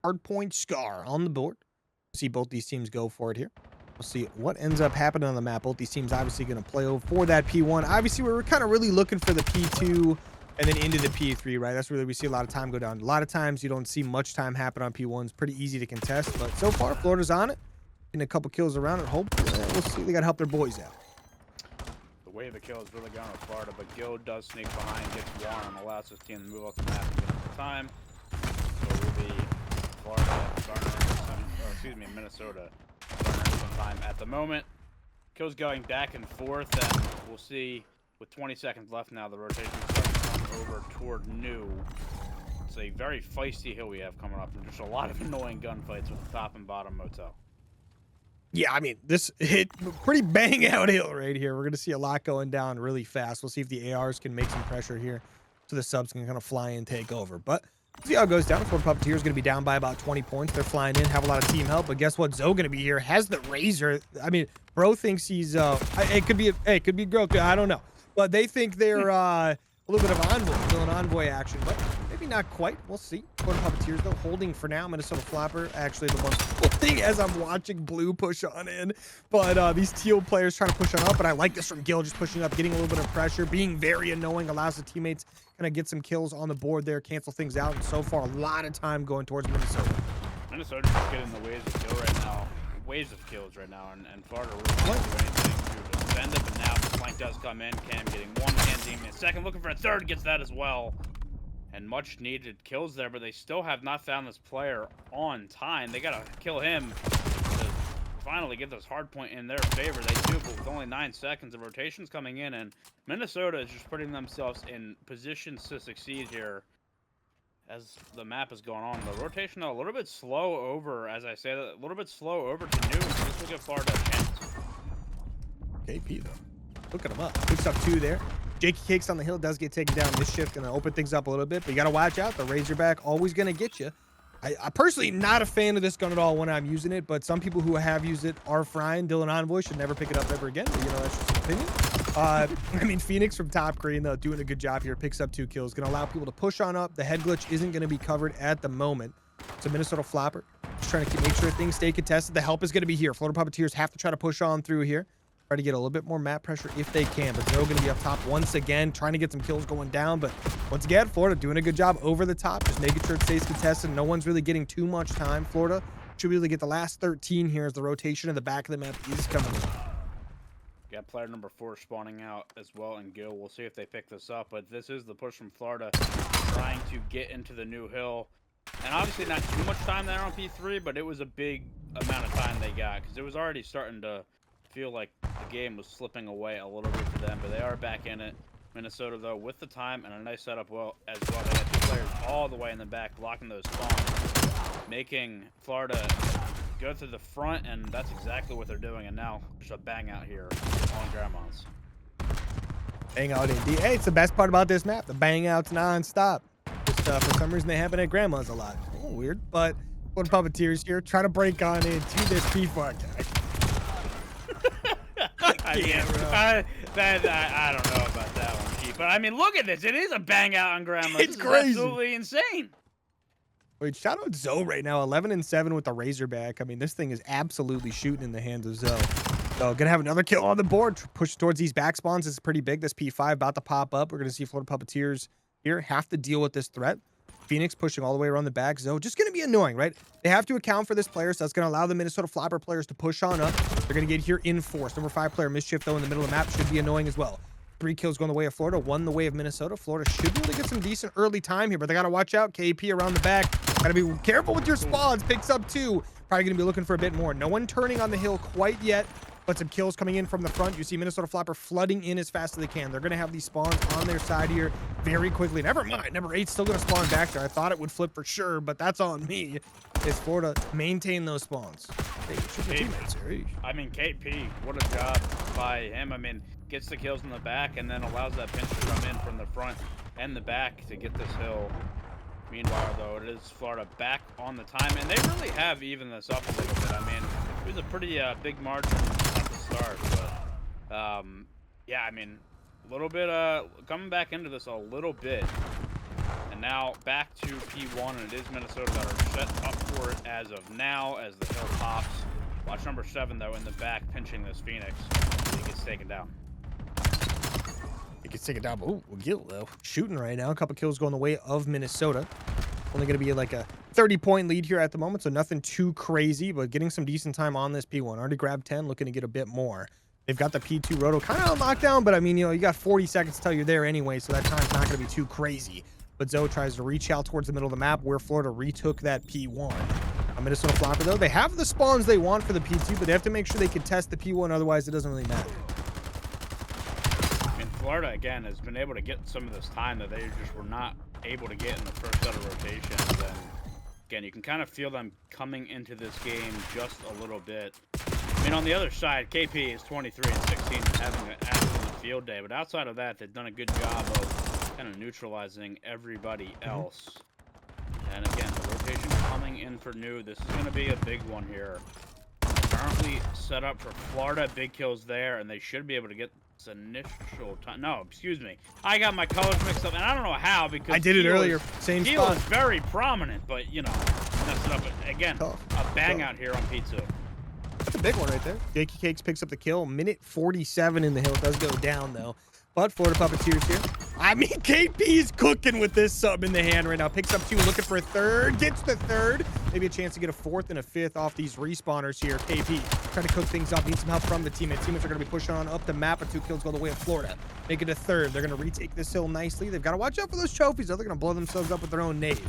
Hardpoint Scar on the board. See both these teams go for it here. We'll see what ends up happening on the map. Both these teams obviously going to play over for that P1. Obviously, we were kind of really looking for the P2 and then into the P3, right? That's where we see a lot of time go down. A lot of times you don't see much time happen on P1s. Pretty easy to contest, but so far Florida's on it. Getting a couple kills around it. Hopefully, we'll see. They got to help their boys out. The wave of kills really going with Florida, but Gil does sneak behind, gets one, and allows his team to move up the map and get the time. So it will be Florida garnering Minnesota garnering some time at the moment. Kills going back and forth, and we'll see with 20 seconds left now, the rotation starts to come over toward new. It's a very feisty hill we have coming up, and just a lot of annoying gunfights with the top and bottom motel. Yeah, I mean, this hit pretty bang out hill right here. We're going to see a lot going down really fast. We'll see if the ARs can make some pressure here so the subs can kind of fly and take over. But see how it goes down. Florida Puppeteers is going to be down by about 20 points. They're flying in, have a lot of team help. But guess what? Zoe going to be here, has the Razor. I mean, bro thinks he's, it could be growth. I don't know. But they think they're a little bit of envoy, still an envoy action. But maybe not quite. We'll see. Florida Puppeteers, though, holding for now. Minnesota Floppr, actually the most cool thing as I'm watching blue push on in. But these teal players trying to push on up. But I like this from Gil, just pushing up, getting a little bit of pressure, being very annoying, allows the teammates kind of get some kills on the board there, cancel things out. And so far, a lot of time going towards Minnesota. Minnesota's just getting the waves of kill right now. Waves of kills right now, and Florida really can't do anything to defend it. But now the flank does come in. Cam getting one, Cam team in second, looking for a third, gets that as well. And much needed kills there, but they still have not found this player on time. They gotta kill him to finally get those hard point in their favor. They do, but with only 9 seconds, the rotation's coming in, and Minnesota is just putting themselves in positions to succeed here as the map is going on. The rotation, though, a little bit slow over, as I say that, a little bit slow over to new. This will give Florida a chance. KP, though. Look at him up. Picks up 2 there. Jakey Cakes on the hill does get taken down. This shift going to open things up a little bit, but you got to watch out. The Razorback always going to get you. I personally not a fan of this gun at all when I'm using it, but some people who have used it are frying. Dylan Envoy should never pick it up ever again, but you know, that's just an opinion. I mean, Phoenix from top green, though, doing a good job here. Picks up 2 kills. Going to allow people to push on up. The head glitch isn't going to be covered at the moment. So Minnesota Floppr just trying to make sure things stay contested. The help is going to be here. Florida Puppeteers have to try to push on through here. Try to get a little bit more map pressure if they can, but they're going to be up top once again, trying to get some kills going down. But once again, Florida doing a good job over the top, just making sure it stays contested. No one's really getting too much time. Florida should be able to get the last 13 here as the rotation of the back of the map is coming in. Got player number 4 spawning out as well, and Gil. We'll see if they pick this up, but this is the push from Florida, trying to get into the new hill. And obviously not too much time there on P3, but it was a big amount of time they got, because it was already starting to feel like the game was slipping away a little bit for them, but they are back in it. Minnesota, though, with the time and a nice setup as well. They got 2 players all the way in the back blocking those spawns, making Florida go to the front, and that's exactly what they're doing. And now just a bang out here on Grandma's. Bang out indeed. Hey, it's the best part about this map. The bang outs non-stop. Just for some reason they happen at Grandma's a lot. A little weird, but Florida Puppeteers here trying to break on into this P4 guy. I don't know about that one, Chief. But I mean, look at this. It is a bang out on Grandma. It's crazy. Absolutely insane. Wait, shout out Zoe right now. 11-7 with the Razorback. I mean, this thing is absolutely shooting in the hands of Zoe. So, gonna have another kill on the board. Push towards these back spawns. This is pretty big. This P5 about to pop up. We're gonna see Florida Puppeteers here have to deal with this threat. Phoenix pushing all the way around the back. Zoe just going to be annoying, right? They have to account for this player, so that's going to allow the Minnesota Floppr players to push on up. They're going to get here in force. Number 5 player Mischief, though, in the middle of the map should be annoying as well. 3 kills going the way of Florida, 1 the way of Minnesota. Florida should be able to get some decent early time here, but they got to watch out. KP around the back. Got to be careful with your spawns. Picks up 2. Probably going to be looking for a bit more. No one turning on the hill quite yet, but some kills coming in from the front. You see Minnesota Floppr flooding in as fast as they can. They're going to have these spawns on their side here very quickly. Never mind. Number 8 still going to spawn back there. I thought it would flip for sure, but that's on me. Is Florida maintain those spawns? Hey, teammates here. I mean, KP, what a job by him. I mean, gets the kills in the back and then allows that pinch to come in from the front and the back to get this hill. Meanwhile, though, it is Florida back on the time, and they really have evened this up a little bit. I mean, it was a pretty big margin at the start, but yeah, I mean, a little bit coming back into this a little bit, and And now back to P1, and it is Minnesota that are set up for it as of now, as the hill pops. Watch number 7, though, in the back, pinching this Phoenix. He gets taken down. He gets taken down. Ooh, Gil, though. Shooting right now. A couple kills going the way of Minnesota. Only going to be like a 30-point lead here at the moment, so nothing too crazy, but getting some decent time on this P1. Already grabbed 10, looking to get a bit more. They've got the P2 roto kind of on lockdown, but I mean, you got 40 seconds till you're there anyway, so that time's not going to be too crazy. But Zoe tries to reach out towards the middle of the map where Florida retook that P1. Minnesota Floppr, though, they have the spawns they want for the P2, but they have to make sure they can test the P1, otherwise it doesn't really matter. And Florida, again, has been able to get some of this time that they just were not able to get in the first set of rotations. And again, you can kind of feel them coming into this game just a little bit. I mean, on the other side, KP is 23 and 16 and having an absolute field day. But outside of that, they've done a good job of kind of neutralizing everybody else. And again, the rotation coming in for new. This is going to be a big one here. Currently set up for Florida. Big kills there, and they should be able to get this initial time. No, excuse me. I got my colors mixed up, and I don't know how, because I did it earlier. Same Teal spot. is very prominent, but, you know, messed it up. Again, Tough. a bang out here on P2. That's a big one right there. Jakey Cakes picks up the kill. Minute 47 in the hill. It does go down, though. But Florida Puppeteers here. I mean, KP's cooking with this sub in the hand right now. Picks up 2, looking for a 3rd. Gets the 3rd. Maybe a chance to get a 4th and a 5th off these respawners here. KP trying to cook things up. Needs some help from the teammates. Teammates are going to be pushing on up the map. But 2 kills go the way of Florida. Make it a 3rd. They're going to retake this hill nicely. They've got to watch out for those trophies. They're going to blow themselves up with their own nades.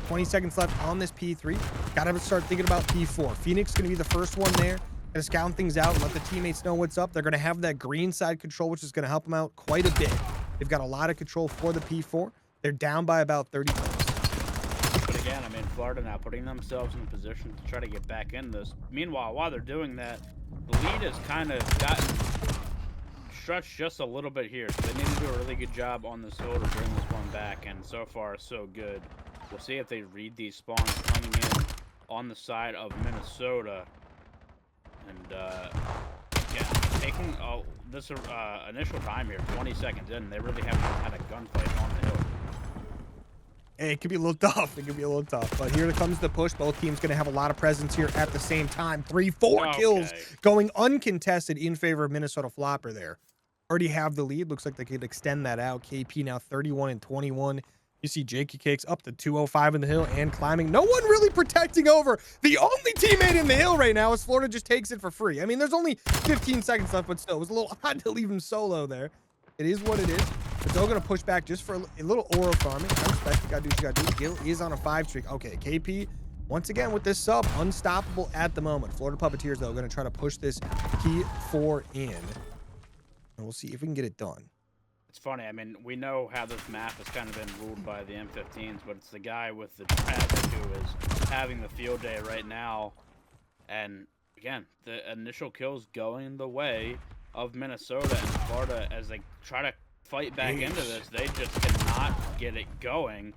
20 seconds left on this P3. Got to start thinking about P4. Phoenix going to be the first one there. Gonna scout things out and let the teammates know what's up. They're gonna have that green side control, which is gonna help them out quite a bit. They've got a lot of control for the P4. They're down by about 30 points. But again, I mean, Florida now putting themselves in a position to try to get back in this. Meanwhile, while they're doing that, the lead has kind of gotten stretched just a little bit here. So they need to do a really good job on this hill to bring this one back, and so far, so good. We'll see if they read these spawns coming in on the side of Minnesota. And, yeah, taking this initial time here, 20 seconds in, they really haven't had a gunfight on the hill. Hey, it could be a little tough. It could be a little tough. But here comes the push. Both teams going to have a lot of presence here at the same time. 3-4 kills going uncontested in favor of Minnesota Floppr there. Already have the lead. Looks like they could extend that out. KP now 31 and 21. You see Jakey Cakes up to 205 in the hill and climbing. No one really protecting over. The only teammate in the hill right now is Florida just takes it for free. I mean, there's only 15 seconds left, but still, it was a little odd to leave him solo there. It is what it is. But they're going to push back just for a little oro farming. I respect it. Got to do what you got to do. Gil is on a 5 streak. Okay, KP, once again with this sub, unstoppable at the moment. Florida Puppeteers, though, going to try to push this P4 in. And we'll see if we can get it done. It's funny, I mean, we know how this map has kind of been ruled by the M15s, but it's the guy with the traffic who is having the field day right now. And again, the initial kills going the way of Minnesota and Florida as they try to fight back into this. They just cannot get it going.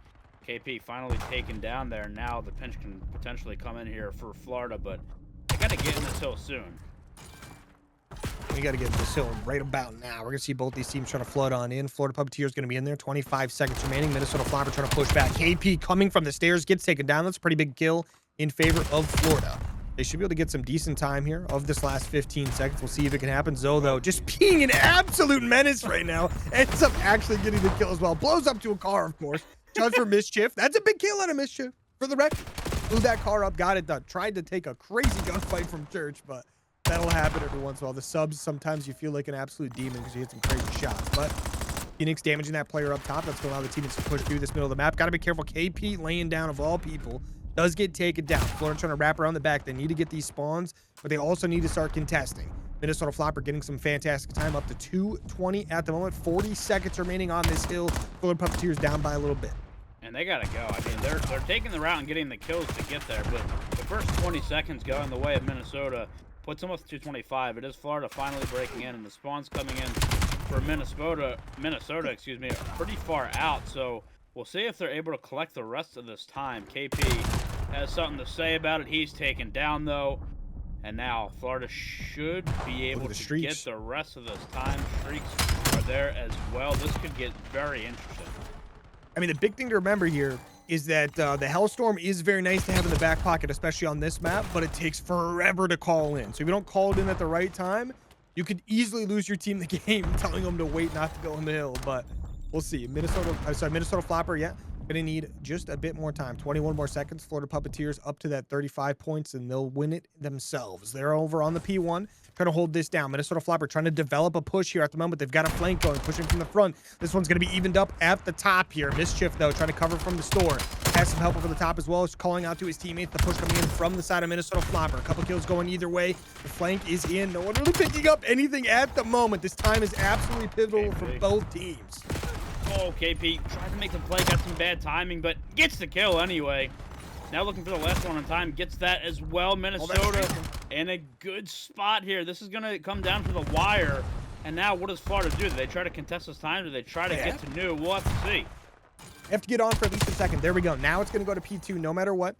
KP finally taken down there. Now the pinch can potentially come in here for Florida, but they got to get in this hill soon. We got to get this hill right about now. We're going to see both these teams trying to flood on in. Florida Puppeteer is going to be in there. 25 seconds remaining. Minnesota Floppr trying to push back. KP coming from the stairs, gets taken down. That's a pretty big kill in favor of Florida. They should be able to get some decent time here of this last 15 seconds. We'll see if it can happen. Zoe, though, just being an absolute menace right now, ends up actually getting the kill as well. Blows up to a car, of course. Judge for mischief. That's a big kill out of mischief, for the record. Blew that car up, got it done. Tried to take a crazy gunfight from Church, but that'll happen every once in a while. The subs, sometimes you feel like an absolute demon because you hit some crazy shots. But Phoenix damaging that player up top. That's going to allow the teammates to push through this middle of the map. Got to be careful. KP laying down, of all people, does get taken down. Florida trying to wrap around the back. They need to get these spawns, but they also need to start contesting. Minnesota Floppr getting some fantastic time, up to 2:20 at the moment. 40 seconds remaining on this hill. Florida Puppeteers down by a little bit. And they gotta go. I mean, they're taking the route and getting the kills to get there, but the first 20 seconds going the way of Minnesota puts them up to 225. It is Florida finally breaking in, and the spawns coming in for Minnesota, excuse me, pretty far out. So we'll see if they're able to collect the rest of this time. KP has something to say about it. He's taken down, though. And now Florida should be able to get the rest of this time. Streaks are there as well. This could get very interesting. I mean, the big thing to remember here is that the Hellstorm is very nice to have in the back pocket, especially on this map, but it takes forever to call in. So if you don't call it in at the right time, you could easily lose your team the game telling them to wait not to go on the hill. But we'll see. Minnesota Floppr, yeah, gonna need just a bit more time. 21 more seconds. Florida Puppeteers up to that 35 points, and they'll win it themselves. They're over on the P1, trying to hold this down. Minnesota Floppr trying to develop a push here at the moment. They've got a flank going, pushing from the front. This one's gonna be evened up at the top here. Mischief, though, trying to cover from the store. Has some help over the top as well as calling out to his teammates. The push coming in from the side of Minnesota Floppr. A couple kills going either way. The flank is in. No one really picking up anything at the moment. This time is absolutely pivotal for both teams. Oh, KP tried to make the play, got some bad timing, but gets the kill anyway. Now looking for the last one on time, gets that as well. Minnesota in a good spot here. This is going to come down to the wire. And now what does Florida do? Do they try to contest this time? Do they try to get to new? We'll have to see. Have to get on for at least a second. There we go. Now it's going to go to P2 no matter what.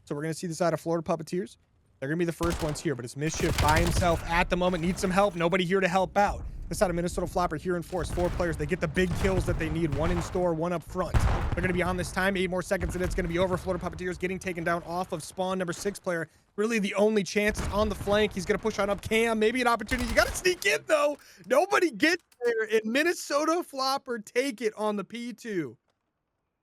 So we're going to see the side of Florida Puppeteers. They're going to be the first ones here, but it's Mischief by himself at the moment. Needs some help. Nobody here to help out. This side of Minnesota Floppr here in force. 4 players. They get the big kills that they need. 1 in store, 1 up front. They're going to be on this time. 8 more seconds and it's going to be over. Florida Puppeteers getting taken down off of spawn. Number 6 player. Really the only chance is on the flank. He's going to push on up Cam. Maybe an opportunity. You got to sneak in though. Nobody gets there. And Minnesota Floppr take it on the P2.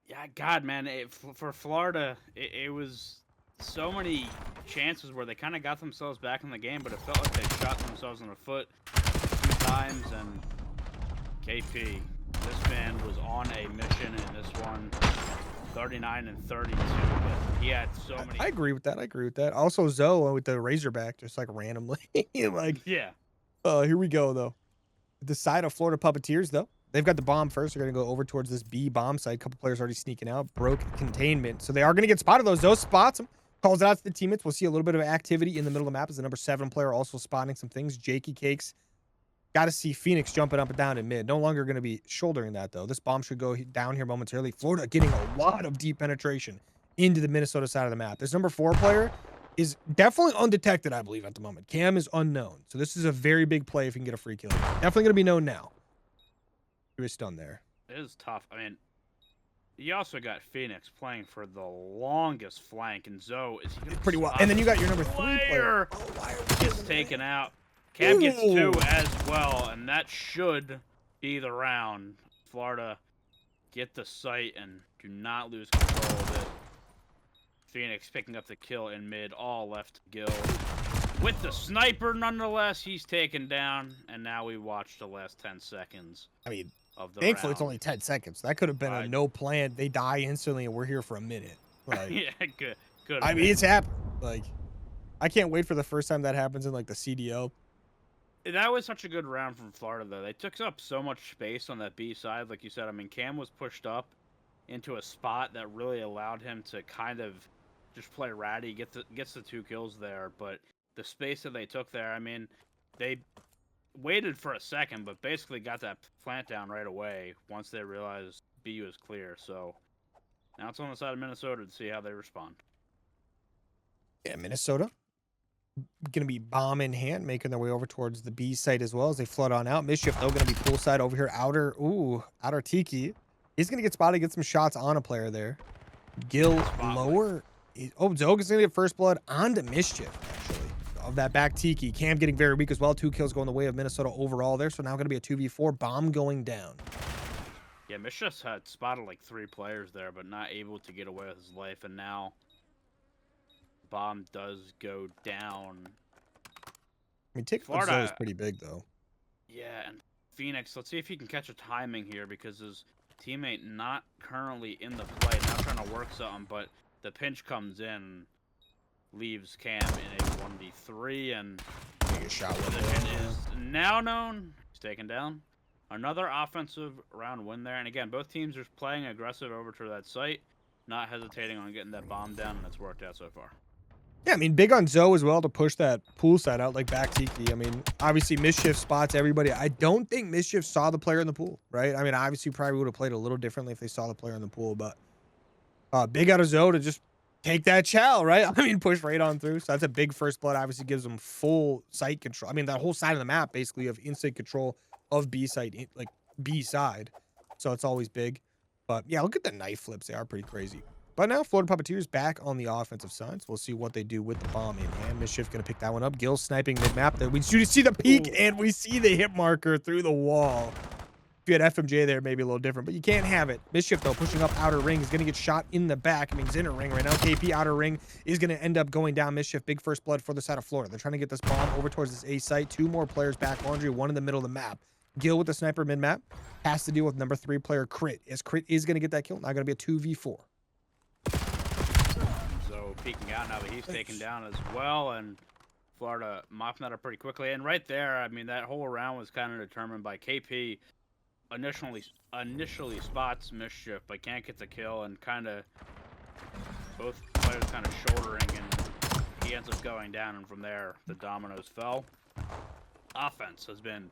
Yeah, God, man. For Florida, it was so many chances where they kind of got themselves back in the game, but it felt like they shot themselves in the foot 2 times. And KP, this man was on a mission in this one, 39 and 32. But he had so many. I agree with that. I agree with that. Also, Zoe with the Razorback, just like randomly, like, yeah. Here we go though. The side of Florida Puppeteers though. They've got the bomb first. They're going to go over towards this B bomb site. A couple players already sneaking out. Broke containment. So they are going to get spotted. Those spots them. Calls it out to the teammates. We'll see a little bit of activity in the middle of the map as the number 7 player also spotting some things. Jakey Cakes. Got to see Phoenix jumping up and down in mid. No longer going to be shouldering that, though. This bomb should go down here momentarily. Florida getting a lot of deep penetration into the Minnesota side of the map. This number 4 player is definitely undetected, I believe, at the moment. Cam is unknown. So this is a very big play if he can get a free kill. Definitely going to be known now. He was done there. It is tough. I mean, you also got Phoenix playing for the longest flank, and Zoe is pretty well. And then you got your number 3 player. Gets taken out. Cam gets 2 as well, and that should be the round. Florida get the site and do not lose control of it. Phoenix picking up the kill in mid, all left Gil. With the sniper, nonetheless, he's taken down, and now we watch the last 10 seconds. I mean, of the thankfully round. it's only 10 seconds. That could have been a no plan. They die instantly, and we're here for a minute. Like, yeah, good. I mean, it's happened. Like, I can't wait for the first time that happens in like the CDO. That was such a good round from Florida, though. They took up so much space on that B side, like you said. I mean, Cam was pushed up into a spot that really allowed him to kind of just play ratty, gets the 2 kills there, but the space that they took there, I mean, they waited for a second, but basically got that plant down right away once they realized B was clear. So now it's on the side of Minnesota to see how they respond. Yeah, Minnesota going to be bomb in hand, making their way over towards the B site as well as they flood on out. Mischief, though, going to be poolside over here. Outer Tiki. He's going to get spotted, get some shots on a player there. Gil lower. Zog is going to get first blood onto Mischief, actually. Of that back Tiki. Cam getting very weak as well. 2 kills going the way of Minnesota overall there. So now going to be a 2v4. Bomb going down. Yeah, Mischief had spotted like 3 players there, but not able to get away with his life. And now bomb does go down. I mean, take Florida is pretty big, though. Yeah, and Phoenix, let's see if he can catch a timing here because his teammate not currently in the play. Not trying to work something, but the pinch comes in. Leaves Cam in a 1v3, and take a shot with position is now known. He's taken down. Another offensive round win there, and again, both teams are playing aggressive over to that site, not hesitating on getting that bomb down, and it's worked out so far. Yeah, I mean, big on Zoe as well to push that pool side out like back Tiki. I mean, obviously Mischief spots everybody. I don't think Mischief saw the player in the pool, right? I mean, obviously probably would have played a little differently if they saw the player in the pool, but big out of Zoe to just take that chow, right? I mean, push right on through. So that's a big first blood. Obviously gives them full site control. I mean, that whole side of the map basically of instant control of B side, like B side. So it's always big. But yeah, look at the knife flips. They are pretty crazy. But now Florida Puppeteers back on the offensive side. So we'll see what they do with the bomb in hand. Mischief going to pick that one up. Gill sniping mid-map. We see the peak and we see the hit marker through the wall. If you had FMJ there, maybe a little different, but you can't have it. Mischief, though, pushing up outer ring is going to get shot in the back. I mean, he's inner ring right now. KP outer ring is going to end up going down. Mischief, big first blood for the side of Florida. They're trying to get this bomb over towards this A site. 2 more players back laundry, 1 in the middle of the map. Gill with the sniper mid-map has to deal with number 3 player Crit. As Crit is going to get that kill, not going to be a 2v4. So peeking out now, but he's taken down as well, and Florida mopping that up pretty quickly. And right there, I mean, that whole round was kind of determined by KP. Initially spots Mischief, but can't get the kill, and kind of both players kind of shouldering, and he ends up going down, and from there the dominoes fell. Offense has been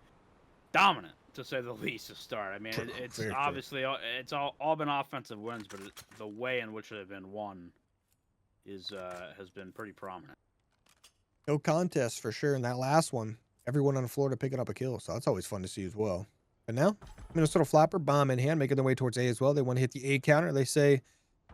dominant, to say the least, to start. I mean, it's obviously it's all been offensive wins, but the way in which they've been won is has been pretty prominent. No contest for sure. In that last one, everyone on Florida picking up a kill, so that's always fun to see as well. But now, Minnesota Floppr, bomb in hand, making their way towards A as well. They want to hit the A counter. They say,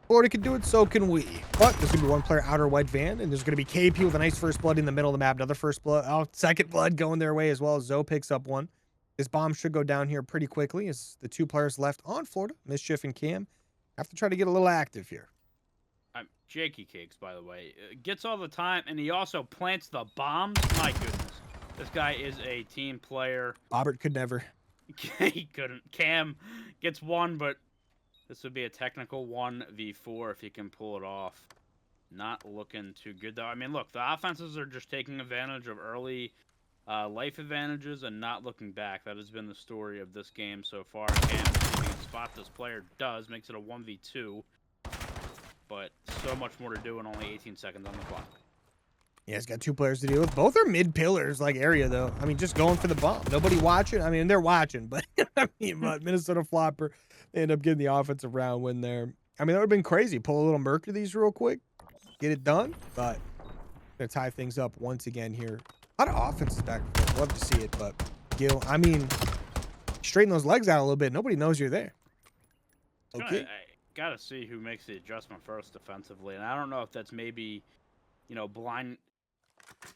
Florida can do it, so can we. But there's going to be 1 player outer white van, and there's going to be KP with a nice first blood in the middle of the map. Another first blood, second blood going their way as well. Zoe picks up 1. This bomb should go down here pretty quickly as the 2 players left on Florida, Mischief and Cam, have to try to get a little active here. Jakey Cakes, by the way, gets all the time, and he also plants the bombs. My goodness. This guy is a team player. Robert could never. He couldn't. Cam gets 1, but this would be a technical 1v4 if he can pull it off. Not looking too good, though. I mean, look, the offenses are just taking advantage of early life advantages and not looking back. That has been the story of this game so far. Cam, if he can spot this player, makes it a 1v2. But so much more to do and only 18 seconds on the clock. Yeah, he's got 2 players to deal with. Both are mid pillars, like area though. I mean, just going for the bomb. Nobody watching. I mean, they're watching, but but Minnesota Floppr, they end up getting the offensive round win there. I mean, that would have been crazy. Pull a little Merc to these real quick, get it done. But gonna tie things up once again here. A lot of offenses back and forth. Love to see it, but Gil, I mean, straighten those legs out a little bit. Nobody knows you're there. Okay. I gotta see who makes the adjustment first defensively, and I don't know if that's maybe, blind,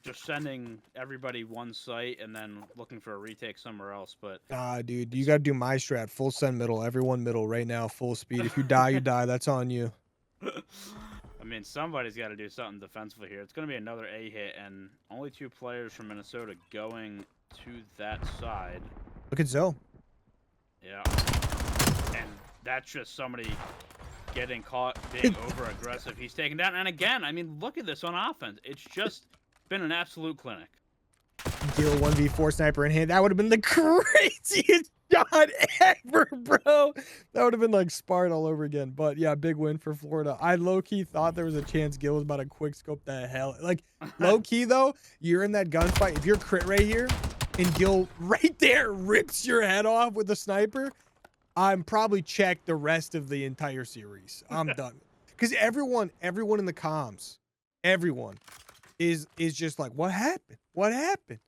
just sending everybody one site and then looking for a retake somewhere else. But dude, you gotta do my strat. Full send middle, everyone middle right now, full speed. If you die, you die. That's on you. I mean, somebody's got to do something defensively here. It's gonna be another A hit, and only 2 players from Minnesota going to that side. Look at Zoe. Yeah, and that's just somebody getting caught being over aggressive. He's taken down, and again, I mean, look at this on offense. It's just been an absolute clinic. Gil 1v4 sniper in hand. That would have been the craziest shot ever, bro. That would have been like Spartan all over again. But yeah, big win for Florida. I low-key thought there was a chance Gil was about to quick scope the hell. Like, low-key though, you're in that gunfight. If you're Crit right here and Gil right there rips your head off with a sniper, I'm probably checked the rest of the entire series. I'm done. Because everyone in the comms, everyone is just like, what happened? What happened?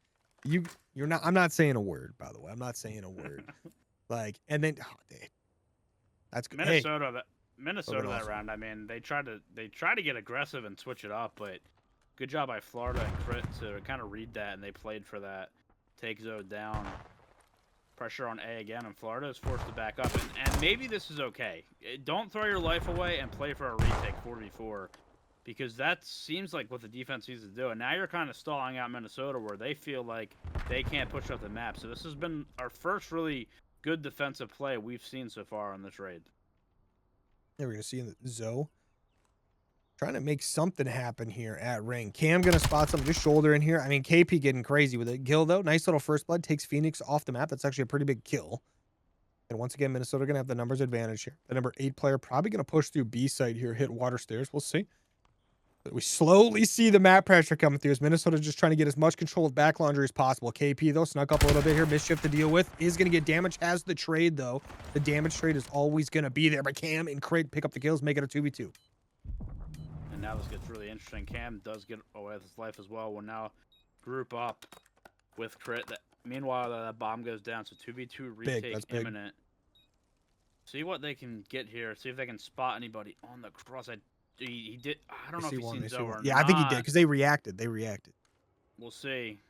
You're not. I'm not saying a word, by the way. I'm not saying a word. Like, and then that's good. Minnesota that round. I mean, they try to get aggressive and switch it up, but good job by Florida and Crit to kind of read that, and they played for that. Take Zoe down. Pressure on A again, and Florida is forced to back up. And maybe this is okay. Don't throw your life away and play for a retake 4v4, because that seems like what the defense needs to do. And now you're kind of stalling out Minnesota, where they feel like they can't push up the map. So this has been our first really good defensive play we've seen so far on this raid. Yeah, we're gonna see Zoe trying to make something happen here at ring. Cam gonna spot some just shoulder in here. I mean, KP getting crazy with it. Gil though, nice little first blood, takes Phoenix off the map. That's actually a pretty big kill. And once again, Minnesota gonna have the numbers advantage here. The number 8 player probably gonna push through B site here, hit water stairs. We'll see. But we slowly see the map pressure coming through as Minnesota's just trying to get as much control of back laundry as possible. KP though, snuck up a little bit here. Mischief to deal with. Is gonna get damage. Has the trade though. The damage trade is always gonna be there. But Cam and Crit pick up the kills, make it a 2v2. Now this gets really interesting. Cam does get away with his life as well. We'll now group up with Crit. Meanwhile, that bomb goes down, so 2v2 retake imminent. See what they can get here. See if they can spot anybody on the cross. He did. I don't know if he's seen Zoe or Yeah, not. I think he did because they reacted. They reacted. We'll see.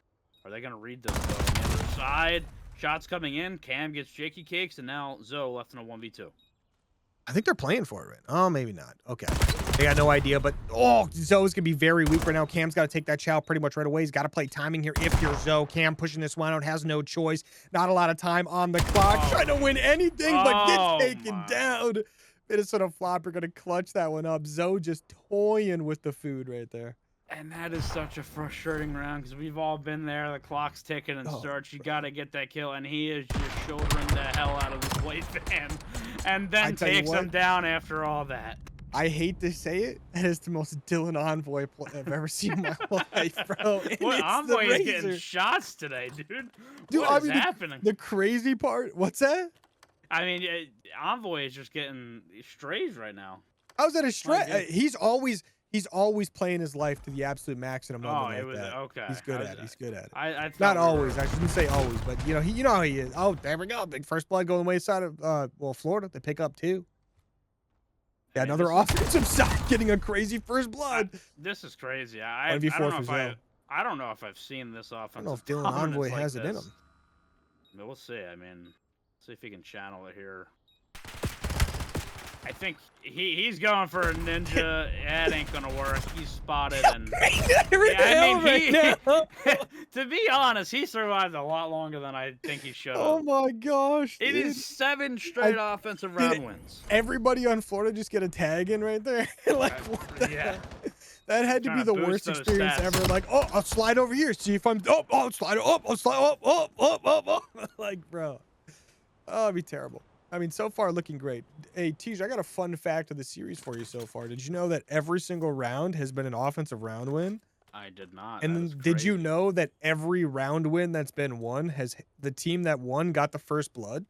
Are they gonna read this though? On the other side, shots coming in. Cam gets Jakey Cakes, and now Zoe left in a 1v2. I think they're playing for it right now. Oh, maybe not. Okay. They got no idea, but oh, Zoe's gonna be very weak right now. Cam's got to take that chow pretty much right away. He's got to play timing here if you're Zoe. Cam pushing this one out, has no choice. Not a lot of time on the clock. Trying to win anything, but gets taken down. Minnesota Floppr gonna clutch that one up. Zoe just toying with the food right there. And that is such a frustrating round because we've all been there. The clock's ticking and starts. You got to get that kill, and he is just shouldering the hell out of his waistband, and then takes him down after all that. I hate to say it, that is the most Dylan Envoy play I've ever seen in my life, bro. What Envoy is getting shots today, dude? What is happening? The crazy part, what's that? I mean, Envoy is just getting strays right now. How's that a stray? He's always playing his life to the absolute maximum. Okay. He's good at it. He's good at it. I Not always. I shouldn't say always, but you know how he is. Oh, there we go. Big first blood going wayside of Florida. They pick up 2. Yeah, another offensive side getting a crazy first blood. This is crazy. I don't know if I've seen this offensive. I don't know if Dylan Envoy has it in him. We'll see. I mean, see if he can channel it here. I think he's going for a ninja. That ain't gonna work. He's spotted and to be honest, he survived a lot longer than I think he should have. Oh my gosh! It is 7 straight offensive round wins. Everybody on Florida just get a tag in right there. Like, that had to be the worst experience ever. Like, oh, I'll slide over here. See if I'm. Oh, I'll slide up. I'll slide up. Like, bro, oh, it'd be terrible. I mean, so far looking great. Hey, Tej, I got a fun fact of the series for you so far. Did you know that every single round has been an offensive round win? I did not. And then did you know that every round win that's been won has the team that won got the first blood?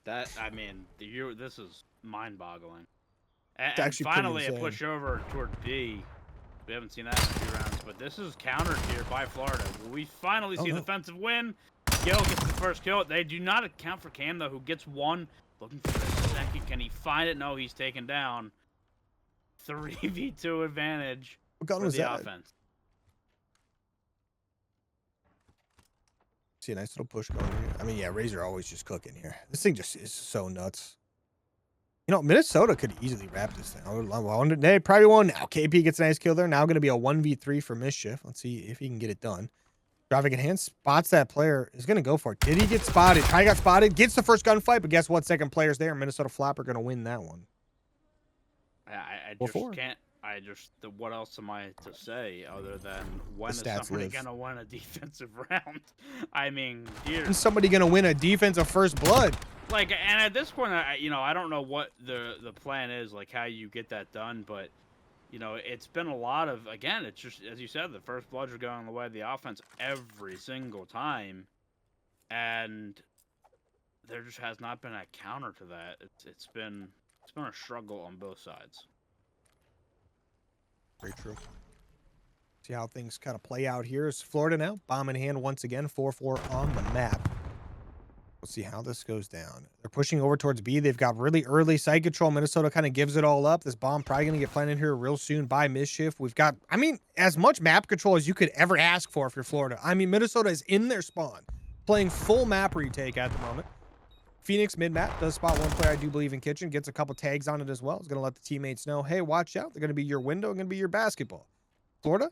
That, I mean, this is mind-boggling. And finally, a push over toward B. We haven't seen that in a few rounds, but this is countered here by Florida. We finally see a defensive win. Gil gets the first kill. They do not account for Cam, though, who gets 1. Looking for the second. Can he find it? No, he's taken down. 3v2 advantage for the offense. See a nice little push going here. I mean, yeah, Razor always just cooking here. This thing just is so nuts. You know, Minnesota could easily wrap this thing. They probably won now. KP gets a nice kill there. Now going to be a 1v3 for Mischief. Let's see if he can get it done. Driving in hand, spots that player, is going to go for it. Did he get spotted? Ty got spotted, gets the first gunfight, but guess what? Second player's there. Minnesota Floppr going to win that one. I just can't. What else am I to say other than when is somebody going to win a defensive round? I mean, is somebody going to win a defensive first blood? Like, and at this point, I don't know what the plan is, like how you get that done, but you know, it's been a lot of, again, it's just, as you said, the first bloods are going the way of the offense every single time. And there just has not been a counter to that. It's been a struggle on both sides. Very true. See how things kind of play out here. Is Florida now, bomb in hand once again, 4-4 on the map. We'll see how this goes down. They're pushing over towards B. They've got really early site control. Minnesota kind of gives it all up. This bomb probably going to get planted here real soon by Mischief. We've got, I mean, as much map control as you could ever ask for if you're Florida. I mean, Minnesota is in their spawn, playing full map retake at the moment. Phoenix mid-map does spot one player, I do believe, in Kitchen. Gets a couple tags on it as well. It's going to let the teammates know, hey, watch out. They're going to be your window and going to be your basketball. Florida,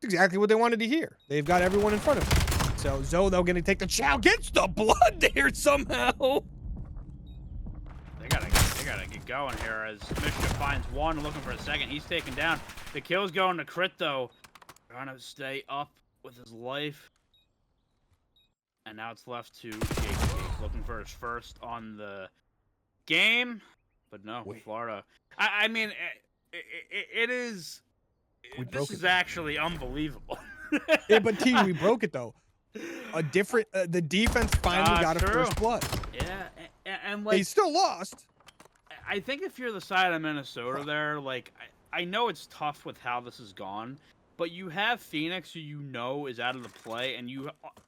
that's exactly what they wanted to hear. They've got everyone in front of them. So Zoe, though, going to take the chow. Gets the blood there somehow. They gotta get going here as Mischief finds one, looking for a second. He's taken down. The kill's going to Crit, though. Trying to stay up with his life. And now it's left to Jake, looking for his first on the game. But no, Florida. I mean, it is... This is actually unbelievable. Yeah, but T, we broke it, though. The defense finally got a first blood. Yeah, and like... They still lost. I think if you're the side of Minnesota there, like, I know it's tough with how this has gone, but you have Phoenix, who you know is out of the play, and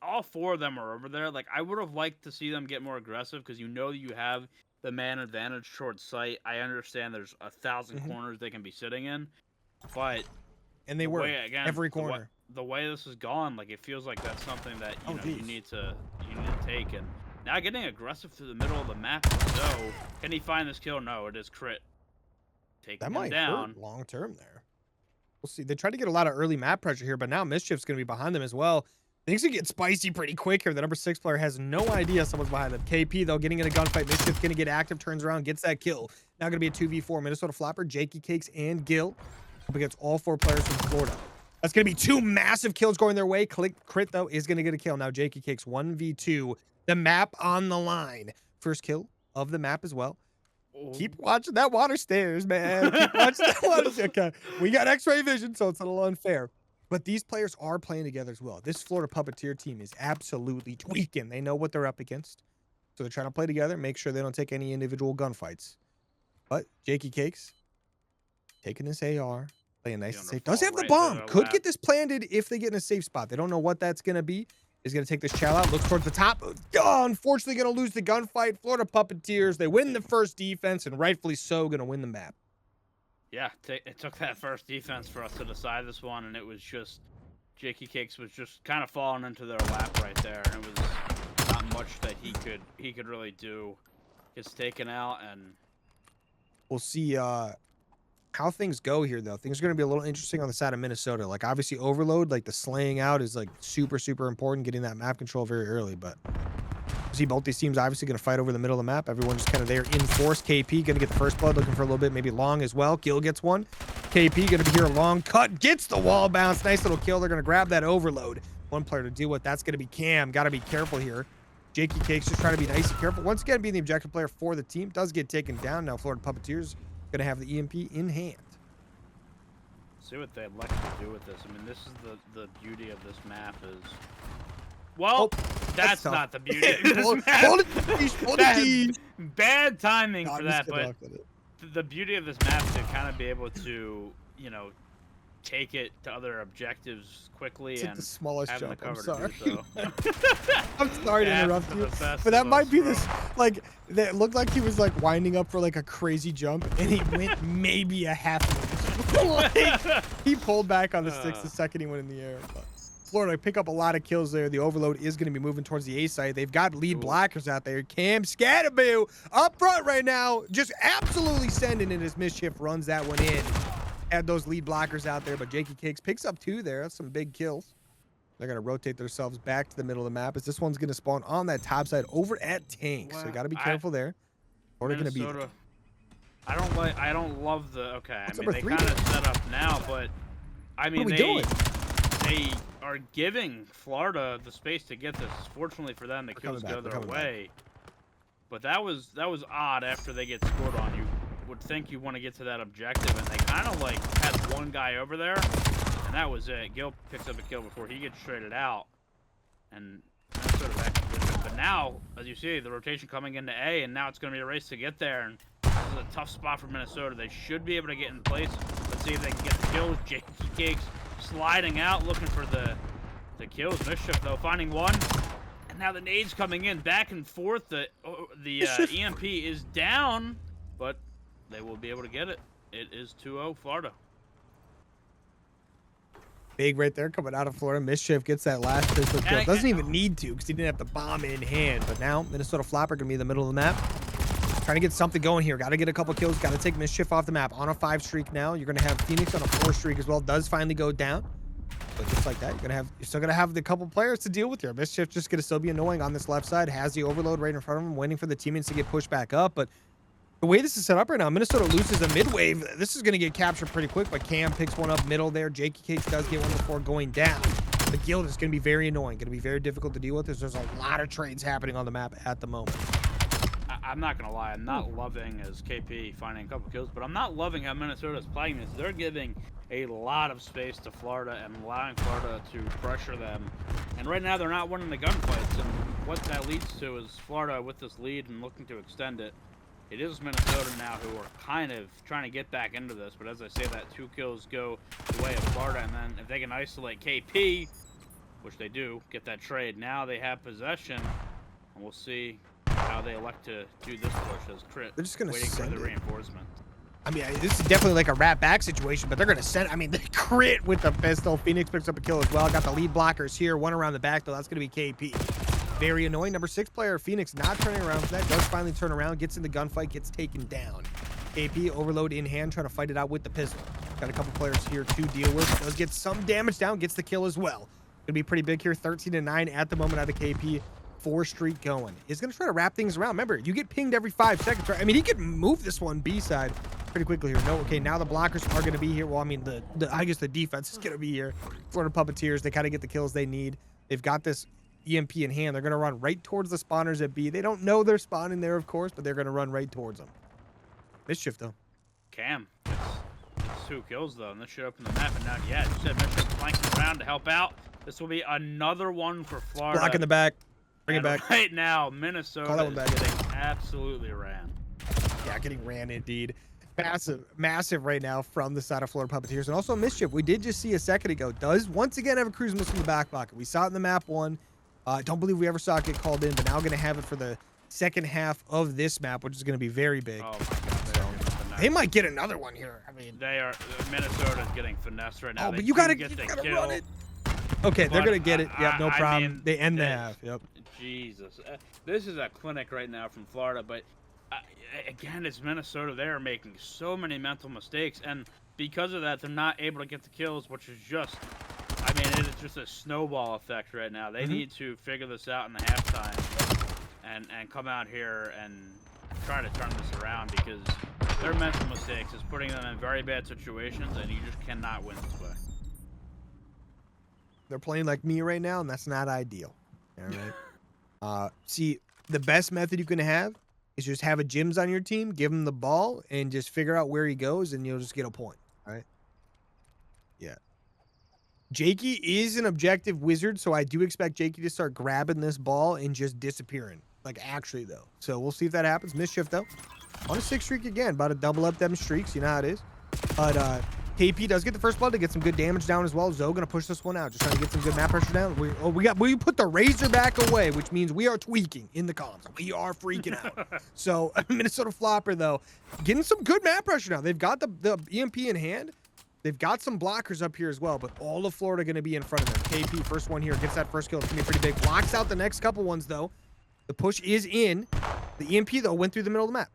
all 4 of them are over there. Like, I would have liked to see them get more aggressive, because you know you have the man advantage towards site. I understand there's 1,000 corners they can be sitting in, but And they were every corner. The way this is gone, like it feels like that's something that you need to take. And now getting aggressive through the middle of the map. So can he find this kill? No, it is crit. Taking that might down hurt long term there. We'll see. They tried to get a lot of early map pressure here, but now Mischief's going to be behind them as well. Things can get spicy pretty quick here. The number 6 player has no idea someone's behind them. KP, though, getting in a gunfight. Mischief's going to get active, turns around, gets that kill. Now going to be a 2v4. Minnesota Floppr, Jakey Cakes, and Gil up against all 4 players from Florida. That's going to be 2 massive kills going their way. Crit, though, is going to get a kill. Now Jakey Cakes, 1v2. The map on the line. First kill of the map as well. Keep watching that water stairs, man. Keep watching that water stairs. Okay. We got X-ray vision, so it's a little unfair. But these players are playing together as well. This Florida Puppeteer team is absolutely tweaking. They know what they're up against. So they're trying to play together, make sure they don't take any individual gunfights. But Jakey Cakes, taking this AR, playing nice and safe. Does have the bomb. Could get this planted if they get in a safe spot. They don't know what that's going to be. Is going to take this chow out. Looks towards the top. Oh, unfortunately, going to lose the gunfight. Florida Puppeteers, they win the first defense, and rightfully so, going to win the map. Yeah, it took that first defense for us to decide this one, and it was just Jakey Cakes was just kind of falling into their lap right there, and it was not much that he could really do. Gets taken out, and we'll see how things go here, though. Things are going to be a little interesting on the side of Minnesota. Like, obviously, overload, like the slaying out is like super important, getting that map control very early, but see both these teams obviously going to fight over the middle of the map. Everyone just kind of there in force. KP going to get the first blood, looking for a little bit, maybe long as well. Gil gets one. KP going to be here, long cut, gets the wall bounce. Nice little kill. They're going to grab that overload. One player to deal with. That's going to be Cam. Got to be careful here. Jakey Cakes just trying to be nice and careful. Once again, being the objective player for the team. Does get taken down. Now Florida Puppeteers going to have the EMP in hand. See what they elect to do with this. I mean, this is the beauty of this map is... Well, that's not the beauty of this map. Bad timing for that, but the beauty of this map is to kind of be able to, take it to other objectives quickly it's and the smallest having jump. the cover I'm sorry. to do so. I'm sorry to interrupt you, but that might be this, like, that looked like he was like winding up for like a crazy jump, and he went maybe a half inch. Like, he pulled back on the sticks the second he went in the air. But Florida pick up a lot of kills there. The overload is going to be moving towards the A site. They've got lead blockers out there. Cam Scatterboo up front right now, just absolutely sending it as Mischief runs that one in. Had those lead blockers out there, but Jakey Cakes picks up 2 there. That's some big kills. They're going to rotate themselves back to the middle of the map as this one's going to spawn on that top side over at Tank. So you got to be careful there. Florida going to beat it. I don't love the, okay, I mean, they kind of set up now, but I mean, they are giving Florida the space to get this. Fortunately for them, the kills go their way. But that was odd after they get scored on. You would think you want to get to that objective, and they kind of like had one guy over there, and that was it. Gil picks up a kill before he gets traded out, and that's sort of back in position. But now, as you see, the rotation coming into A, and now it's going to be a race to get there, and this is a tough spot for Minnesota. They should be able to get in place. Let's see if they can get the kills. Jakey Cakes sliding out, looking for the kills. Mischief, though, finding one. And now the nades coming in back and forth. The EMP is down, but they will be able to get it. It is 2-0 Florida. Big right there coming out of Florida. Mischief gets that last pistol kill. Doesn't even need to because he didn't have the bomb in hand. But now Minnesota Floppr going to be in the middle of the map. Trying to get something going here. Got to get a couple kills. Got to take Mischief off the map. On a 5 streak now. You're going to have Phoenix on a 4 streak as well. Does finally go down. But just like that, you're still gonna have the couple players to deal with here. Mischief just gonna still be annoying on this left side. Has the overload right in front of him, waiting for the teammates to get pushed back up. But the way this is set up right now, Minnesota loses a mid wave. This is gonna get captured pretty quick. But Cam picks one up middle there. Jakey Cakes does get one before going down. The guild is gonna be very annoying. Gonna be very difficult to deal with. There's a lot of trades happening on the map at the moment. I'm not gonna lie. I'm not loving as KP finding a couple kills, but I'm not loving how Minnesota's playing this. They're giving a lot of space to Florida and allowing Florida to pressure them. And right now they're not winning the gunfights. And what that leads to is Florida with this lead and looking to extend it. It is Minnesota now who are kind of trying to get back into this. But as I say, that 2 kills go the way of Florida. And then if they can isolate KP, which they do, get that trade. Now they have possession. And we'll see how they elect to do this push as Crit They're just gonna waiting for send the it. reinforcement. I mean, this is definitely like a rat back situation, but they're going to send, I mean, the Crit with the pistol. Phoenix picks up a kill as well. Got the lead blockers here. One around the back, though. That's going to be KP. Very annoying. Number 6 player, Phoenix, not turning around for that. Does finally turn around, gets in the gunfight, gets taken down. KP, overload in hand, trying to fight it out with the pistol. Got a couple players here to deal with. Does get some damage down, gets the kill as well. Going to be pretty big here. 13-9 at the moment out of KP. 4 streak going. He's going to try to wrap things around. Remember, you get pinged every 5 seconds, right? I mean, he could move this one B side pretty quickly here. No, okay, now the blockers are going to be here. Well, I mean, I guess the defense is going to be here. Florida Puppeteers, they kind of get the kills they need. They've got this EMP in hand. They're going to run right towards the spawners at B. They don't know they're spawning there, of course, but they're going to run right towards them. Mischief, though. Cam. It's 2 kills, though, and this should open the map. And now, yeah, you said Mischief flanking around to help out. This will be another one for Florida. Block in the back. Bring it back. Right now, Minnesota is getting absolutely ran. Yeah, getting ran indeed. Massive right now from the side of Florida Puppeteers. And also Mischief, we did just see a second ago, does once again have a cruise missile in the back pocket. We saw it in the map 1. Don't believe we ever saw it get called in, but now going to have it for the second half of this map, which is going to be very big. Oh my God, they might get another one here. I mean, they are. Minnesota's getting finessed right now. Oh, they but you gotta kill. run it. Okay, they're gonna get it. Yep, no problem. I mean, they end the half. Yep. Jesus, this is a clinic right now from Florida, but again, it's Minnesota. They are making so many mental mistakes, and because of that, they're not able to get the kills, which is just, I mean, it is just a snowball effect right now. They need to figure this out in the halftime, and come out here and try to turn this around, because their mental mistakes is putting them in very bad situations, and you just cannot win this way. They're playing like me right now, and that's not ideal. All right. See, the best method you can have is just have a Jims on your team, give him the ball, and just figure out where he goes, and you'll just get a point. All right. Yeah. Jakey is an objective wizard, so I do expect Jakey to start grabbing this ball and just disappearing. Like, actually, though. So we'll see if that happens. Mischief, though. On a 6 streak again. About to double up them streaks. You know how it is. But, KP does get the first blood to get some good damage down as well. Zoe gonna push this one out, just trying to get some good map pressure down. We put the Razorback away, which means we are tweaking in the comms. We are freaking out. So Minnesota Floppr though, getting some good map pressure now. They've got the EMP in hand. They've got some blockers up here as well, but all of Florida gonna be in front of them. KP first one here gets that first kill. It's gonna be pretty big. Blocks out the next couple ones though. The push is in. The EMP though went through the middle of the map.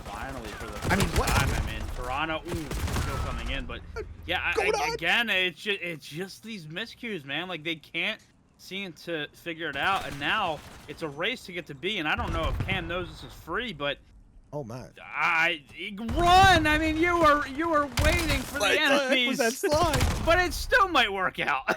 Finally, for the I mean, what? time, Toronto, still coming in, but yeah, again, it's just these miscues, man. Like, they can't seem to figure it out, and now it's a race to get to B. And I don't know if Cam knows this is free, but oh my, run! I mean, you were waiting for the enemies, that slide. But it still might work out.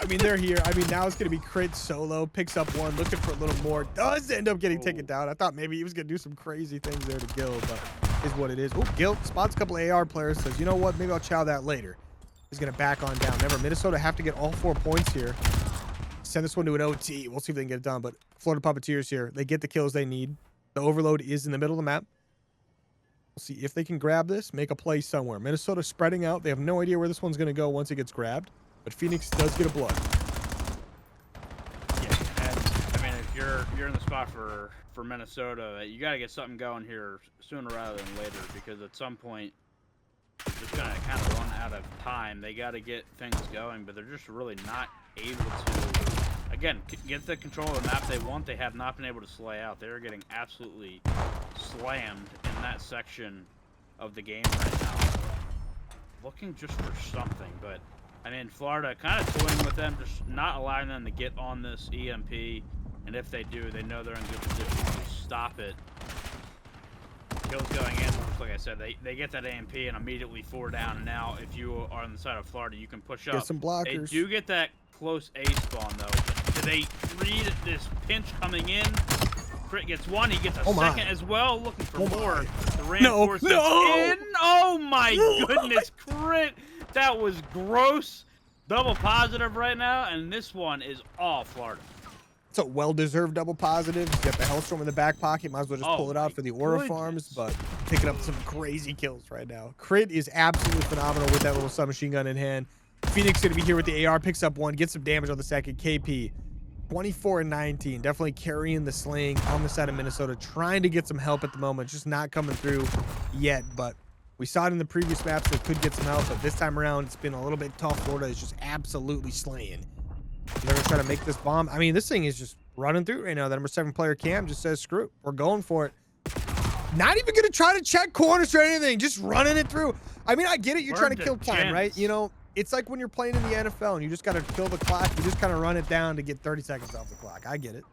I mean, they're here. I mean, now it's going to be Crit solo. Picks up one, looking for a little more. Does end up getting taken down. I thought maybe he was going to do some crazy things there to Gil, but is what it is. Oh, Gil spots a couple of AR players. Says, you know what? Maybe I'll chow that later. He's going to back on down. Remember, Minnesota have to get all 4 points here. Send this one to an OT. We'll see if they can get it done. But Florida Puppeteers here. They get the kills they need. The overload is in the middle of the map. We'll see if they can grab this, make a play somewhere. Minnesota spreading out. They have no idea where this one's going to go once it gets grabbed. But Phoenix does get a blood. Yeah, and I mean, if you're in the spot for Minnesota, you got to get something going here sooner rather than later, because at some point they're just gonna kind of run out of time. They got to get things going, but they're just really not able to. Again, get the control of the map they want. They have not been able to slay out. They're getting absolutely slammed in that section of the game right now. Looking just for something, but. I mean, Florida kind of toying with them, just not allowing them to get on this EMP. And if they do, they know they're in good position to stop it. Kills going in, just like I said, they get that EMP and immediately 4 down. And now, if you are on the side of Florida, you can push up. Get some blockers. They do get that close A spawn, though. But do they read this pinch coming in? Crit gets one, he gets a second as well, looking for more. The reinforcements in. Oh my goodness, Crit! That was gross. Double positive right now, and this one is all Florida. It's a well-deserved double positive. You got the Hellstorm in the back pocket. Might as well just pull it out for the Aura farms, but picking up some crazy kills right now. Crit is absolutely phenomenal with that little submachine gun in hand. Phoenix going to be here with the AR, picks up one, gets some damage on the second. KP 24-19, definitely carrying the sling on the side of Minnesota, trying to get some help at the moment, just not coming through yet. But we saw it in the previous maps, they could get some help, but this time around, it's been a little bit tough. Florida is just absolutely slaying. They're gonna try to make this bomb. I mean, this thing is just running through right now. The number 7 player Cam just says, screw it, we're going for it. Not even gonna try to check corners or anything, just running it through. I mean, I get it, you're trying to kill time, right? You know, it's like when you're playing in the NFL and you just gotta kill the clock. You just kind of run it down to get 30 seconds off the clock. I get it.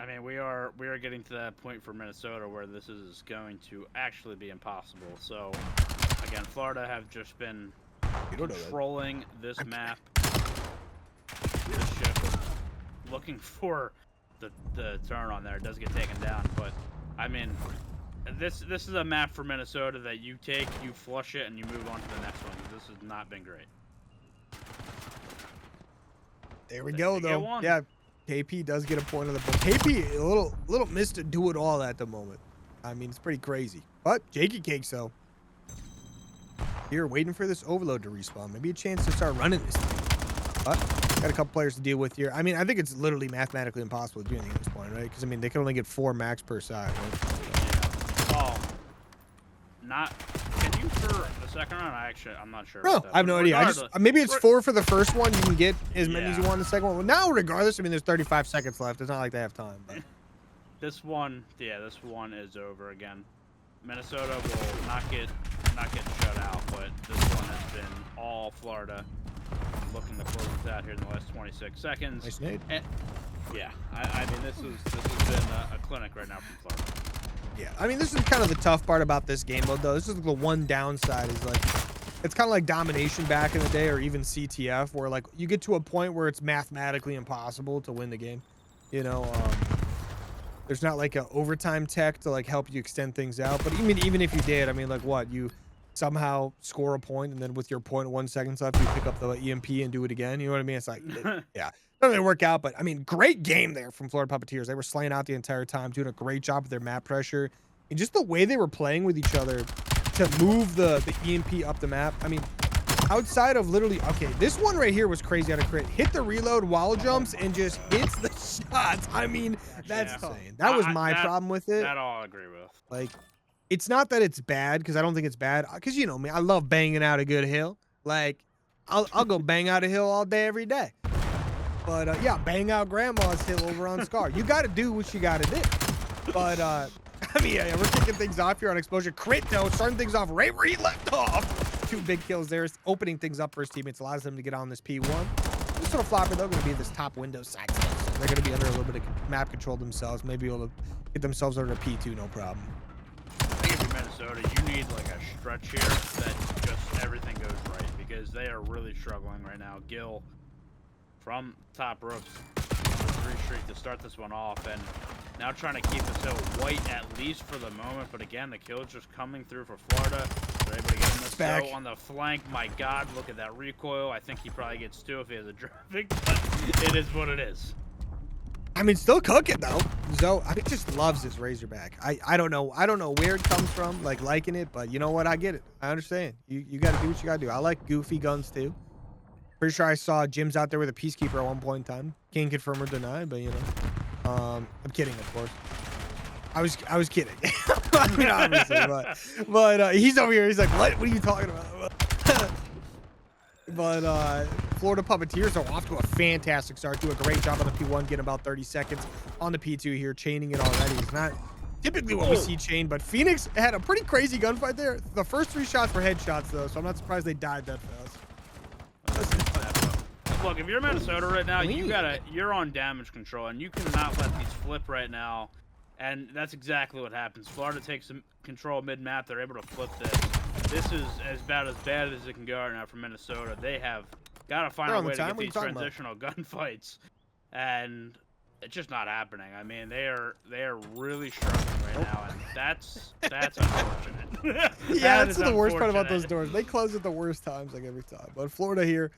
I mean, we are getting to that point for Minnesota where this is going to actually be impossible. So, again, Florida have just been controlling this map, this ship, looking for the turn on there. It does get taken down, but I mean, this is a map for Minnesota that you take, you flush it, and you move on to the next one. This has not been great. There we go, though. Yeah, KP does get a point of the book. KP a little missed to do it all at the moment. I mean, it's pretty crazy. But Jakey Cakes, though, here waiting for this overload to respawn. Maybe a chance to start running this thing. But got a couple players to deal with here. I mean, I think it's literally mathematically impossible to do anything at this point, right? Because I mean, they can only get 4 max per side, right? Oh, not. Can you for the second round? I'm not sure. No, I have no idea. I just maybe it's 4 for the first one. You can get as many as you want in the second one. Well, now regardless, I mean, there's 35 seconds left. It's not like they have time. But. This one is over again. Minnesota will not get shut out, but this one has been all Florida. Looking to close this out here in the last 26 seconds. Nice nade. And, yeah, I mean, this has been a clinic right now from Florida. Yeah, I mean, this is kind of the tough part about this game mode, though. This is the one downside is, like, it's kind of like domination back in the day, or even CTF, where, like, you get to a point where it's mathematically impossible to win the game. You know, there's not, like, a overtime tech to, like, help you extend things out. But even if you did, I mean, like, what? You somehow score a point, and then with your 0.1 seconds left, you pick up the EMP and do it again. You know what I mean? It's like, yeah. Doesn't really work out, but I mean, great game there from Florida Puppeteers. They were slaying out the entire time, doing a great job with their map pressure, and just the way they were playing with each other to move the EMP up the map. I mean, outside of literally, okay, this one right here was crazy out of crit. Hit the reload, wall jumps, and just hits the shots. I mean, that's insane. That was my problem with it. That I'll agree with. Like, it's not that it's bad, because I don't think it's bad, because you know me, I love banging out a good hill. Like, I'll go bang out a hill all day, every day. But, yeah, bang out grandma's hill over on Scar. You got to do what you got to do. But, I mean, yeah, we're kicking things off here on Exposure. Crit, though, starting things off right where he left off. 2 big kills there, opening things up for his teammates, allows them to get on this P1. Minnesota Floppr, they're going to be this top window side. So they're going to be under a little bit of map control themselves, maybe able to get themselves over to P2, no problem. I think if you're Minnesota, you need, like, a stretch here that just everything goes right, because they are really struggling right now. Gil from top ropes, 3 streak to start this one off, and now trying to keep this hill white at least for the moment. But again, the kill is just coming through for Florida. They're able to get him this go on the flank. My God, look at that recoil. I think he probably gets 2 if he has a traffic, but it is what it is. I mean, still cooking though. Zoe, I just loves this Razorback. I don't know where it comes from, like liking it, but you know what? I get it. I understand. You got to do what you got to do. I like goofy guns too. Pretty sure I saw Jim's out there with a Peacekeeper at one point in time. Can't confirm or deny, but you know, I'm kidding, of course. I was kidding. I mean, obviously, but he's over here. He's like, what are you talking about? But Florida Puppeteers are off to a fantastic start. Do a great job on the P1, getting about 30 seconds on the P2 here, chaining it already. It's not typically what we see chain, but Phoenix had a pretty crazy gunfight there. The first 3 shots were headshots, though, so I'm not surprised they died that fast. Look, if you're Minnesota right now, you're on damage control, and you cannot let these flip right now. And that's exactly what happens. Florida takes some control mid-map. They're able to flip this. This is as bad as it can go right now for Minnesota. They have got to find a way to get these transitional gunfights, and it's just not happening. I mean, they are really struggling right now, and that's unfortunate. Yeah, that's the worst part about those doors. They close at the worst times, like every time. But Florida here,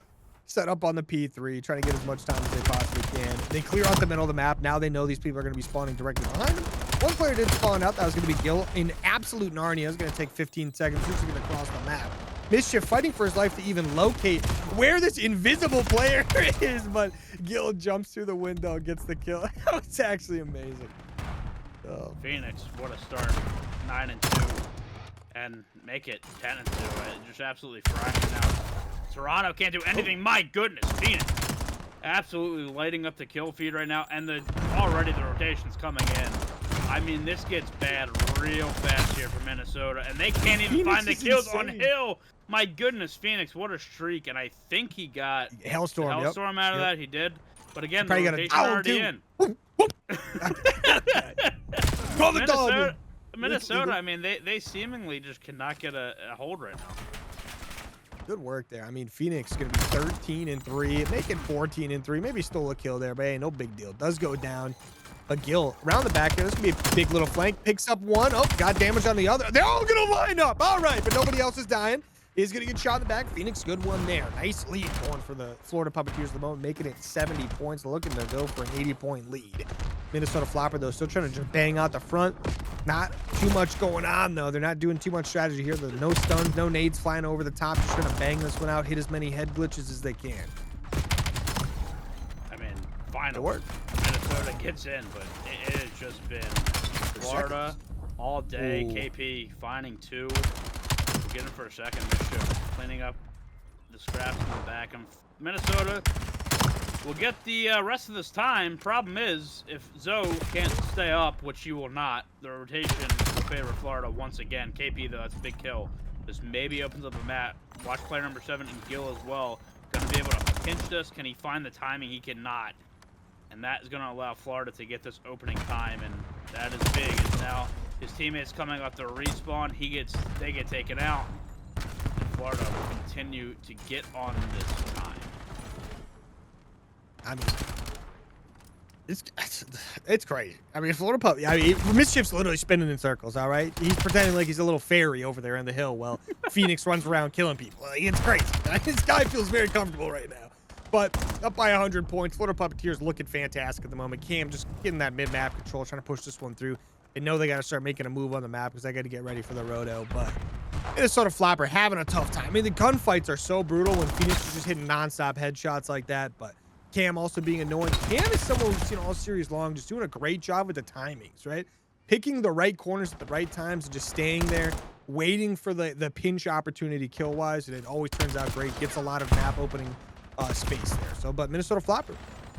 set up on the P3, trying to get as much time as they possibly can. They clear out the middle of the map. Now they know these people are going to be spawning directly behind them. One player did spawn out. That was going to be Gil in absolute Narnia. It's going to take 15 seconds. He's going to cross the map. Mischief fighting for his life to even locate where this invisible player is, but Gil jumps through the window and gets the kill. That was actually amazing. Oh. Phoenix, what a start. 9-2. And make it 10-2. Just absolutely frying now. Toronto can't do anything. My goodness, Phoenix. Absolutely lighting up the kill feed right now. And already the rotation's coming in. I mean, this gets bad real fast here for Minnesota. And they can't even find the kills on Hill. My goodness, Phoenix, what a streak. And I think he got Hellstorm out of that. He did. But again, the probably rotation already in. Call the dog. Minnesota, I mean, they seemingly just cannot get a hold right now. Good work there. I mean, Phoenix is going to be 13-3, making 14-3. Maybe stole a kill there, but hey, no big deal. Does go down. But Gil, around the back here, this is going to be a big little flank. Picks up one. Oh, got damage on the other. They're all going to line up. All right, but nobody else is dying. He's going to get shot in the back. Phoenix, good one there. Nice lead going for the Florida Puppeteers at the moment, making it 70 points, looking to go for an 80-point lead. Minnesota Floppr, though, still trying to just bang out the front. Not too much going on, though. They're not doing too much strategy here. There's no stuns, no nades flying over the top. Just trying to bang this one out, hit as many head glitches as they can. I mean, finally, Minnesota gets in, but it has just been Florida all day. Ooh. KP finding two. We'll get him for a second. Mischief cleaning up the scraps in the back. Minnesota will get the rest of this time. Problem is, if Zoe can't stay up, which she will not, the rotation will favor Florida once again. KP, though, that's a big kill. This maybe opens up a map. Watch player number 7 and Gil as well. Going to be able to pinch this. Can he find the timing? He cannot. And that is going to allow Florida to get this opening time, and that is big. As now his teammates coming up to respawn. They get taken out. And Florida will continue to get on this time. I mean, it's crazy. I mean, Florida Pup. I mean, Mischief's literally spinning in circles. All right, he's pretending like he's a little fairy over there on the hill while Phoenix runs around killing people. Like, it's crazy. This guy feels very comfortable right now. But up by 100 points. Florida Puppeteers looking fantastic at the moment. Cam just getting that mid-map control, trying to push this one through. They know they got to start making a move on the map because they got to get ready for the roto. But Minnesota Floppr having a tough time. I mean, the gunfights are so brutal when Phoenix is just hitting nonstop headshots like that. But Cam also being annoying. Cam is someone who's seen all series long, just doing a great job with the timings, right? Picking the right corners at the right times and just staying there, waiting for the pinch opportunity kill-wise, and it always turns out great. Gets a lot of map opening space there. So, but Minnesota Floppr,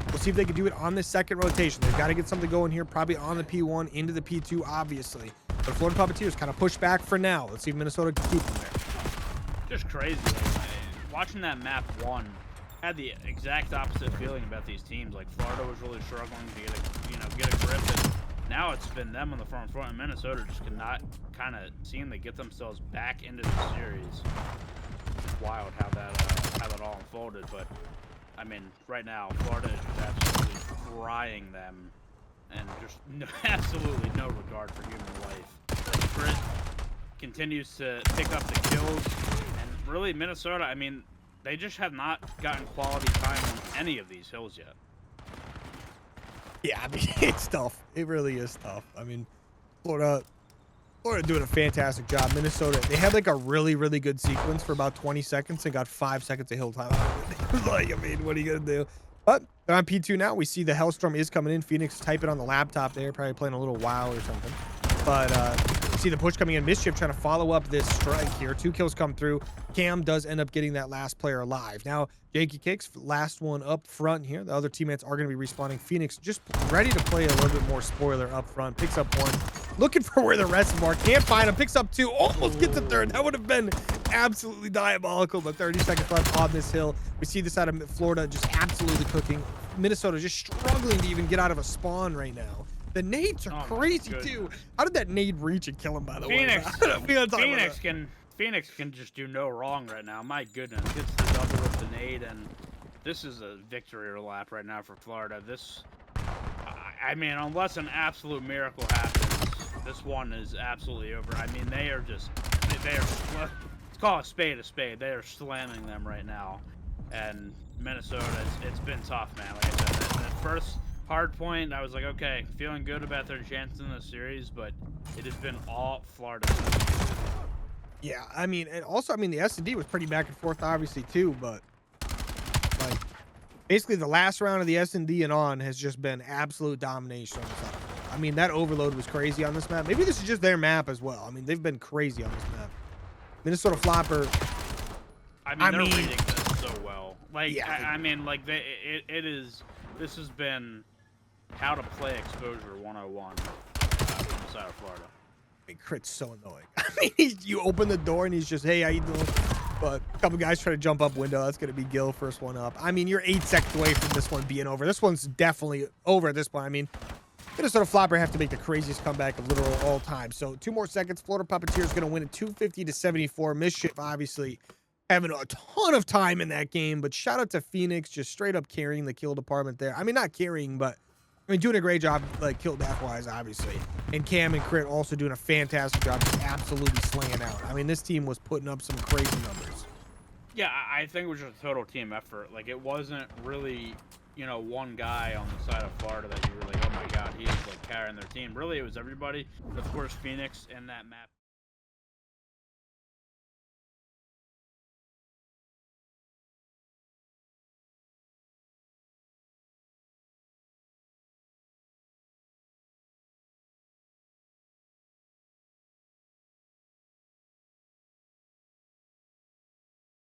we'll see if they can do it on this second rotation. They've got to get something going here, probably on the P1 into the P2, obviously. But Florida Puppeteers kind of push back for now. Let's see if Minnesota can keep them there. Just crazy. Watching that map 1. Had the exact opposite feeling about these teams. Like Florida was really struggling to get a grip, and now it's been them on the front, and Minnesota just cannot kind of seem to get themselves back into the series. It's wild how that all unfolded, but I mean, right now Florida is just absolutely frying them, and just absolutely no regard for human life. Like, Crit continues to pick up the kills, and really Minnesota, I mean, they just have not gotten quality time on any of these hills yet. Yeah, I mean, it's tough. It really is tough. I mean, Florida doing a fantastic job. Minnesota, they had like a really, really good sequence for about 20 seconds and got 5 seconds of hill time. Like, I mean, what are you going to do? But they're on P2 now. We see the Hellstorm is coming in. Phoenix typing on the laptop there, probably playing a little WoW or something. But see the push coming in. Mischief trying to follow up this strike here. 2 kills come through. Cam does end up getting that last player alive. Now, Yankee Cakes, last one up front here. The other teammates are going to be respawning. Phoenix just ready to play a little bit more spoiler up front. Picks up 1. Looking for where the rest of them are. Can't find him. Picks up 2. Almost gets a 3rd. That would have been absolutely diabolical. But 30 seconds left on this hill. We see this out of Florida just absolutely cooking. Minnesota just struggling to even get out of a spawn right now. The nades are crazy too. How did that nade reach and kill him, by the way? Phoenix can just do no wrong right now. My goodness. Gets the double with the nade, and this is a victory lap right now for Florida. This, I mean, unless an absolute miracle happens, this one is absolutely over. I mean, they are let's call a spade a spade. They are slamming them right now. And Minnesota, it's been tough, man. Like I said, at first Hardpoint, I was like, okay, feeling good about their chances in the series, but it has been all Florida. Yeah, I mean, and also, I mean, the S&D was pretty back and forth, obviously, too, but, like, basically the last round of the S&D and on has just been absolute domination on the side. I mean, that overload was crazy on this map. Maybe this is just their map as well. I mean, they've been crazy on this map. Minnesota Floppr. I mean, they're reading this so well. Like, Yeah, I mean, like, this has been how to play exposure 101 on the side of Florida. I mean, Crit's so annoying. I mean, you open the door and he's just, hey, how you doing? But a couple guys try to jump up window. That's going to be Gil, first one up. I mean, you're 8 seconds away from this one being over. This one's definitely over at this point. I mean, Minnesota Floppr have to make the craziest comeback of literal all time. So 2 more seconds. Florida Puppeteers going to win at 250-74. Mischief, obviously, having a ton of time in that game. But shout out to Phoenix, just straight up carrying the kill department there. I mean, not carrying, but I mean, doing a great job, like, kill death-wise, obviously. And Cam and Crit also doing a fantastic job, just absolutely slaying out. I mean, this team was putting up some crazy numbers. Yeah, I think it was just a total team effort. Like, it wasn't really, you know, one guy on the side of Florida that you were like, oh my god, he is, like, carrying their team. Really, it was everybody. Of course, Phoenix in that map.